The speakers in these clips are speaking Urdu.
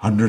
100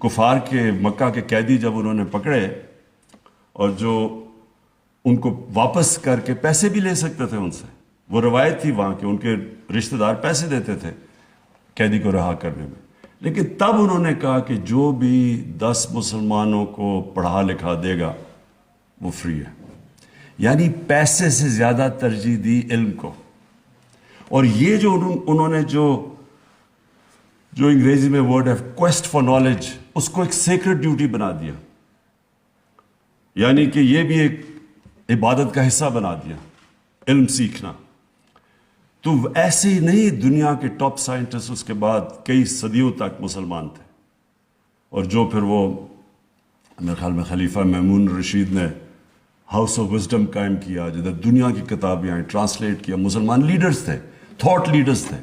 کفار کے مکہ کے قیدی جب انہوں نے پکڑے اور جو ان کو واپس کر کے پیسے بھی لے سکتے تھے ان سے، وہ روایت تھی وہاں کے، ان کے رشتہ دار پیسے دیتے تھے قیدی کو رہا کرنے میں، لیکن تب انہوں نے کہا کہ جو بھی 10 مسلمانوں کو پڑھا لکھا دے گا وہ فری ہے، یعنی پیسے سے زیادہ ترجیح دی علم کو. اور یہ جو انہوں نے جو انگریزی میں ورڈ ہے کویسٹ فار نالج، اس کو ایک سیکرڈ ڈیوٹی بنا دیا، یعنی کہ یہ بھی ایک عبادت کا حصہ بنا دیا علم سیکھنا. تو ایسے ہی نہیں، دنیا کے ٹاپ سائنٹسٹ اس کے بعد کئی صدیوں تک مسلمان تھے، اور جو پھر وہ میرے خیال میں خلیفہ مامون رشید نے ہاؤس آف وزڈم قائم کیا، جدھر دنیا کی کتابیں آئیں، ٹرانسلیٹ کیا، مسلمان لیڈرز تھے، تھاٹ لیڈرز تھے.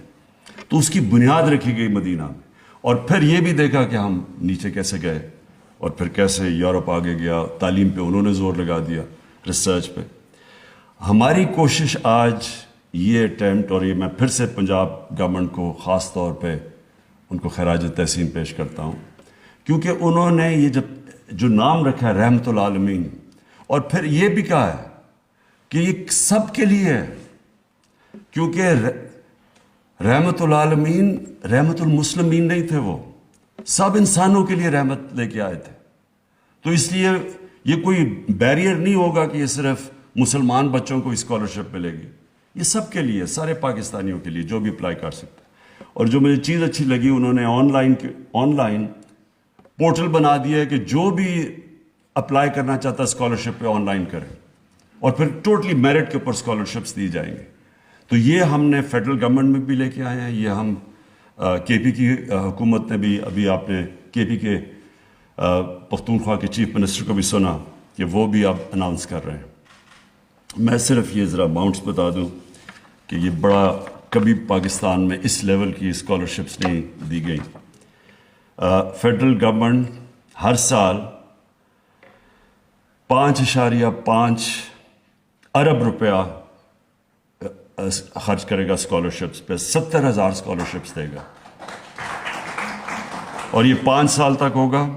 تو اس کی بنیاد رکھی گئی مدینہ میں، اور پھر یہ بھی دیکھا کہ ہم نیچے کیسے گئے، اور پھر کیسے یورپ آگے گیا، تعلیم پہ انہوں نے زور لگا دیا، ریسرچ پہ. ہماری کوشش آج یہ اٹیمپٹ، اور یہ میں پھر سے پنجاب گورنمنٹ کو خاص طور پہ ان کو خراج تحسین پیش کرتا ہوں، کیونکہ انہوں نے یہ جو نام رکھا ہے رحمت العالمین، اور پھر یہ بھی کہا ہے کہ یہ سب کے لیے ہے، کیونکہ رحمت العالمین رحمت المسلمین نہیں تھے، وہ سب انسانوں کے لیے رحمت لے کے آئے تھے. تو اس لیے یہ کوئی بیریئر نہیں ہوگا کہ یہ صرف مسلمان بچوں کو اسکالرشپ ملے گی، یہ سب کے لیے، سارے پاکستانیوں کے لیے جو بھی اپلائی کر سکتا ہے. اور جو مجھے چیز اچھی لگی، انہوں نے آن لائن پورٹل بنا دیا ہے کہ جو بھی اپلائی کرنا چاہتا ہے اسکالرشپ پہ آن لائن کرے، اور پھر ٹوٹلی میرٹ کے اوپر اسکالرشپس دی جائیں گے. تو یہ ہم نے فیڈرل گورنمنٹ میں بھی لے کے آئے ہیں، یہ ہم کے پی کی حکومت نے بھی، ابھی آپ نے کے پی کے پختونخوا کے چیف منسٹر کو بھی سنا کہ وہ بھی اب اناؤنس کر رہے ہیں. میں صرف یہ ذرا اماؤنٹس بتا دوں کہ یہ بڑا کبھی پاکستان میں اس لیول کی اسکالرشپس نہیں دی گئی. فیڈرل گورنمنٹ ہر سال 5.5 ارب روپیہ خرچ کرے گا اسکالرشپس پہ، 70,000 اسکالرشپس دے گا، اور یہ 5 سال تک ہوگا.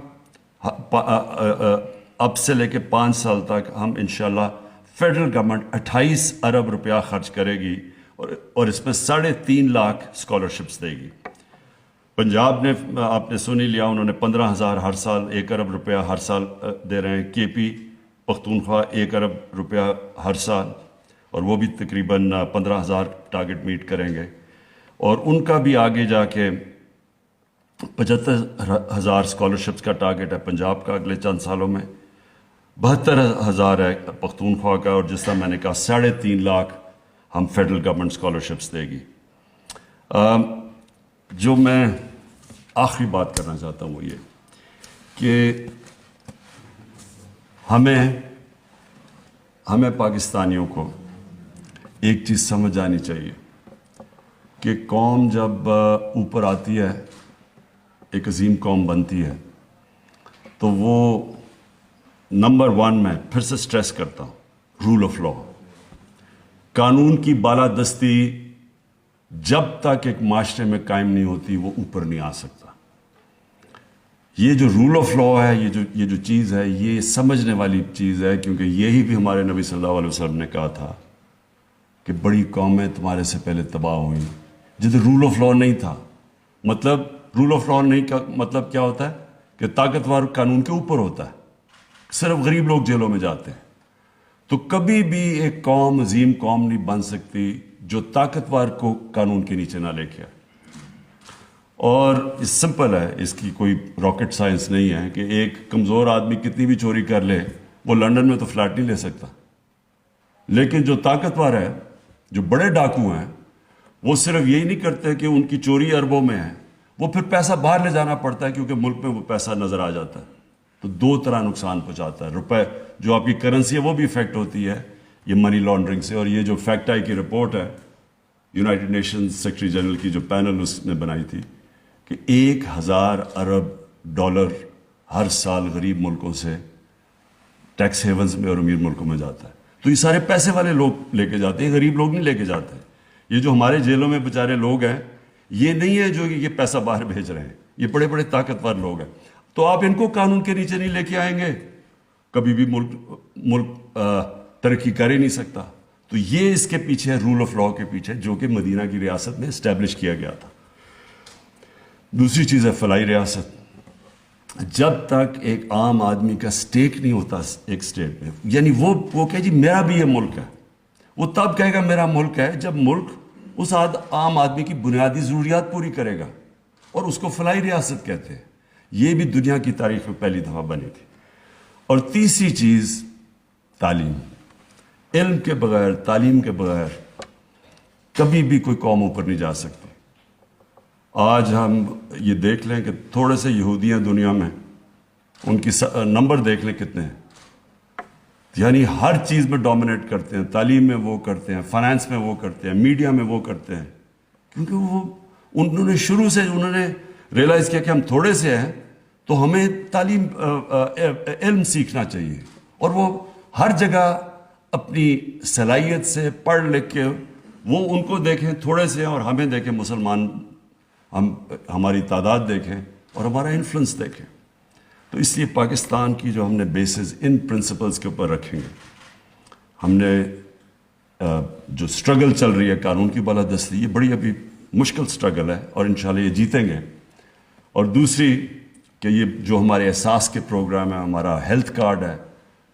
اب سے لے کے 5 سال تک ہم انشاءاللہ فیڈرل گورنمنٹ 28 ارب روپیہ خرچ کرے گی، اور اس میں 3.5 لاکھ اسکالرشپس دے گی. پنجاب نے آپ نے سن ہی لیا، انہوں نے 15,000 ہر سال، 1 ارب روپیہ ہر سال دے رہے ہیں. کے پی پختونخوا 1 ارب روپیہ ہر سال، اور وہ بھی تقریباً 15,000 ٹارگٹ میٹ کریں گے. اور ان کا بھی آگے جا کے 75,000 اسکالرشپس کا ٹارگٹ ہے پنجاب کا اگلے چند سالوں میں، 72,000 ہے پختونخوا کا، اور جس طرح میں نے کہا 3.5 لاکھ ہم فیڈرل گورنمنٹ اسکالرشپس دے گی. جو میں آخری بات کرنا چاہتا ہوں وہ یہ کہ ہمیں پاکستانیوں کو ایک چیز سمجھ آنی چاہیے کہ قوم جب اوپر آتی ہے، ایک عظیم قوم بنتی ہے، تو وہ نمبر 1 میں پھر سے سٹریس کرتا ہوں، رول آف لا، قانون کی بالادستی جب تک ایک معاشرے میں قائم نہیں ہوتی وہ اوپر نہیں آ سکتا. یہ جو رول آف لا ہے، یہ جو چیز ہے، یہ سمجھنے والی چیز ہے، کیونکہ یہی بھی ہمارے نبی صلی اللہ علیہ وسلم نے کہا تھا کہ بڑی قومیں تمہارے سے پہلے تباہ ہوئیں جدھر رول آف لا نہیں تھا. مطلب رول آف لا نہیں کا مطلب کیا ہوتا ہے کہ طاقتور قانون کے اوپر ہوتا ہے، صرف غریب لوگ جیلوں میں جاتے ہیں. تو کبھی بھی ایک قوم عظیم قوم نہیں بن سکتی جو طاقتور کو قانون کے نیچے نہ لے کے آئے. اور اس سمپل ہے، اس کی کوئی راکٹ سائنس نہیں ہے کہ ایک کمزور آدمی کتنی بھی چوری کر لے، وہ لنڈن میں تو فلیٹ نہیں لے سکتا. لیکن جو طاقتور ہے، جو بڑے ڈاکو ہیں، وہ صرف یہی نہیں کرتے کہ ان کی چوری اربوں میں ہے، وہ پھر پیسہ باہر لے جانا پڑتا ہے کیونکہ ملک میں وہ پیسہ نظر آ جاتا ہے. تو 2 طرح نقصان پہنچاتا ہے. روپے جو آپ کی کرنسی ہے وہ بھی افیکٹ ہوتی ہے یہ منی لانڈرنگ سے. اور یہ جو فیکٹ آئی کی رپورٹ ہے یونائٹڈ نیشنز سیکرٹری جنرل کی جو پینل اس نے بنائی تھی کہ 1,000 ارب ڈالر ہر سال غریب ملکوں سے ٹیکس ہیونز میں اور امیر ملکوں میں جاتا ہے. تو یہ سارے پیسے والے لوگ لے کے جاتے ہیں، غریب لوگ نہیں لے کے جاتے. یہ جو ہمارے جیلوں میں بیچارے لوگ ہیں، یہ نہیں ہے جو یہ پیسہ باہر بھیج رہے ہیں، یہ بڑے بڑے طاقتور لوگ ہیں. تو آپ ان کو قانون کے نیچے نہیں لے کے آئیں گے، کبھی بھی ملک ترقی کر ہی نہیں سکتا. تو یہ اس کے پیچھے رول آف لا کے پیچھے، جو کہ مدینہ کی ریاست میں اسٹیبلش کیا گیا تھا. دوسری چیز ہے فلاحی ریاست. جب تک ایک عام آدمی کا سٹیک نہیں ہوتا ایک سٹیٹ میں، یعنی وہ کہ جی میرا بھی یہ ملک ہے، وہ تب کہے گا میرا ملک ہے جب ملک اس عام آدمی کی بنیادی ضروریات پوری کرے گا، اور اس کو فلاحی ریاست کہتے ہیں. یہ بھی دنیا کی تاریخ میں پہلی دفعہ بنی تھی. اور تیسری چیز تعلیم. علم کے بغیر، تعلیم کے بغیر کبھی بھی کوئی قوم اوپر نہیں جا سکتی. آج ہم یہ دیکھ لیں کہ تھوڑے سے یہودی ہیں دنیا میں، ان کی نمبر دیکھ لیں کتنے ہیں، یعنی ہر چیز میں ڈومینیٹ کرتے ہیں. تعلیم میں وہ کرتے ہیں، فائنانس میں وہ کرتے ہیں، میڈیا میں وہ کرتے ہیں، کیونکہ انہوں نے شروع سے ریئلائز کیا کہ ہم تھوڑے سے ہیں تو ہمیں تعلیم علم سیکھنا چاہیے. اور وہ ہر جگہ اپنی صلاحیت سے پڑھ لکھ کے، وہ ان کو دیکھیں تھوڑے سے اور ہمیں دیکھیں مسلمان، ہماری تعداد دیکھیں اور ہمارا انفلوئنس دیکھیں. تو اس لیے پاکستان کی جو ہم نے بیسز ان پرنسپلز کے اوپر رکھیں گے. ہم نے جو سٹرگل چل رہی ہے قانون کی بالادستی، یہ بڑی ابھی مشکل سٹرگل ہے اور انشاءاللہ یہ جیتیں گے. اور دوسری کہ یہ جو ہمارے احساس کے پروگرام ہے، ہمارا ہیلتھ کارڈ ہے،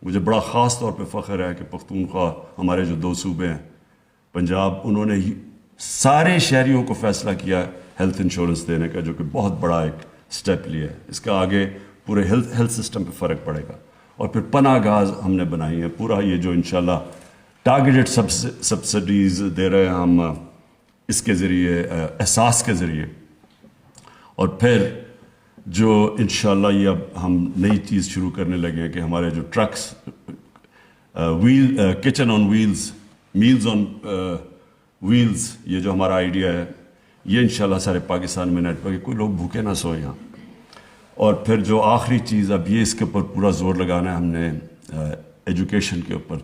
مجھے بڑا خاص طور پہ فخر ہے کہ پختونخوا ہمارے جو 2 صوبے ہیں، پنجاب، انہوں نے سارے شہریوں کو فیصلہ کیا ہیلتھ انشورنس دینے کا، جو کہ بہت بڑا ایک سٹیپ لیا ہے. اس کا آگے پورے ہیلتھ سسٹم پہ فرق پڑے گا. اور پھر پناہ گاہ ہم نے بنائی ہے، پورا یہ جو انشاءاللہ ٹارگیٹڈ سبسڈیز دے رہے ہیں ہم اس کے ذریعے، احساس کے ذریعے. اور پھر جو انشاءاللہ یہ اب ہم نئی چیز شروع کرنے لگے ہیں کہ ہمارے جو ٹرکس، کچن آن ویلز، میلز آن ویلز، یہ جو ہمارا آئیڈیا ہے، یہ انشاءاللہ سارے پاکستان میں نیٹ ورک، کوئی لوگ بھوکے نہ سوئے یہاں. اور پھر جو آخری چیز اب یہ اس کے اوپر پورا زور لگانا ہے ہم نے، ایجوکیشن کے اوپر،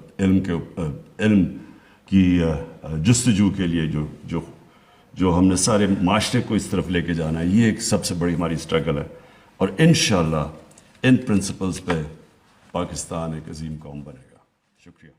علم کی جستجو کے لیے جو ہم نے سارے معاشرے کو اس طرف لے کے جانا ہے. یہ ایک سب سے بڑی ہماری سٹرگل ہے. اور انشاءاللہ ان پرنسپلز پہ پاکستان ایک عظیم قوم بنے گا. شکریہ.